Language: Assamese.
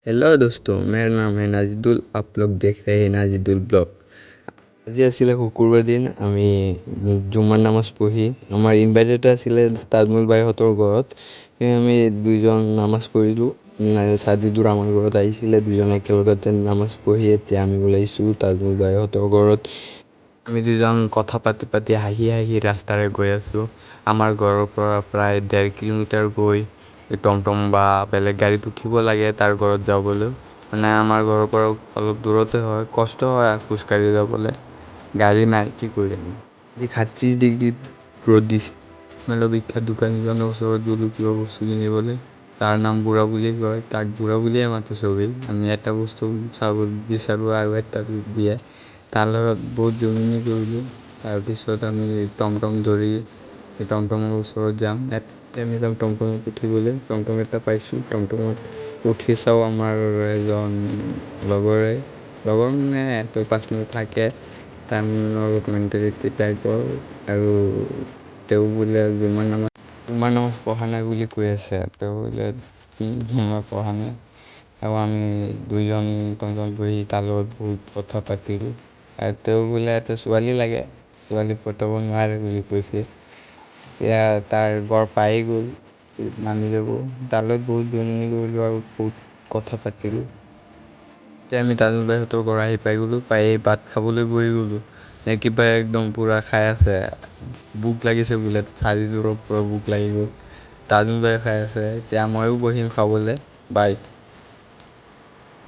हेलो दोस्तों, मेरा नाम है नाजिदुल। आप लोग देख रहे हैं नाजिदुल ব্লগ। আজি আছিলে শুকুৰবাৰ দিন। আমি জুম্মাৰ নামাজ পঢ়ি আমাৰ ইনভাইটেড আছিলে তাজমল বাইহঁতৰ ঘৰত। আমি দুইজন নামাজ পঢ়িলোঁ। ছাজিদুৰ আমাৰ ঘৰত আহিছিলে, দুজন একেলগতে নামাজ পঢ়ি এতিয়া আমি ওলাইছোঁ তাজমল বাইহঁতৰ ঘৰত। আমি দুজন কথা পাতি পাতি হাঁহি হাঁহি ৰাস্তাৰে গৈ আছোঁ। আমাৰ ঘৰৰ পৰা প্ৰায় 1.5 কিলোমিটাৰ গৈ টমটম বা বেলেগ গাড়ীত উঠিব লাগে তাৰ ঘৰত যাবলৈ। মানে আমাৰ ঘৰৰ পৰা অলপ দূৰতে হয়, কষ্ট হয় খোজকাঢ়ি যাবলৈ। গাড়ী নাই, কি কৰিম। আজি 38 ডিগ্ৰীত ৰ'দ দিছে। মানে বিখ্যাত দোকানীজনৰ ওচৰত গ'লোঁ কিবা বস্তু কিনিবলৈ। তাৰ নাম বুঢ়া বুলি কয়, তাক বুঢ়া বুলিয়ে মাতে চবেই। আমি এটা বস্তু চাব বিচাৰোঁ আৰু এটা দিয়ে। তাৰ লগত বহুত জমনি কৰিলোঁ। তাৰপিছত আমি টমটম ধৰি টমটমৰ ওচৰত যাম। আমি যাম টমটমত উঠিবলৈ। টমটম এটা পাইছোঁ, টমটমত উঠি চাওঁ আমাৰ এজন লগৰ মানে 5 মিনিট থাকে। তামিলৰ মেণ্টেলিটি টাইপৰ, আৰু তেওঁ বোলে জুম্মাৰ নামাজ পঢ়া নাই বুলি কৈ আছে। তেওঁ বোলে মই পঢ়া নাই। আৰু আমি দুইজন টমটমত বহি তাৰ লগত বহুত কথা পাতিলোঁ। আৰু তেওঁ বোলে এটা ছোৱালী লাগে, ছোৱালী পটাব নোৱাৰে বুলি কৈছে। এতিয়া তাৰ ঘৰ পাই গ'ল, মানি যাব। তাৰ লগত বহুত জমনি কৰিলোঁ আৰু বহুত কথা পাতিলোঁ। এতিয়া আমি তাজমল বাইহঁতৰ ঘৰ আহি পাই গ'লোঁ। পাই ভাত খাবলৈ বহি গ'লোঁ। কিবা একদম পূৰা খাই আছে, ভোক লাগিছে বোলে। ছাজিদুৰৰ পৰা ভোক লাগি গ'ল। তাজমল বাই খাই আছে, এতিয়া ময়ো বহিম খাবলৈ। বাই।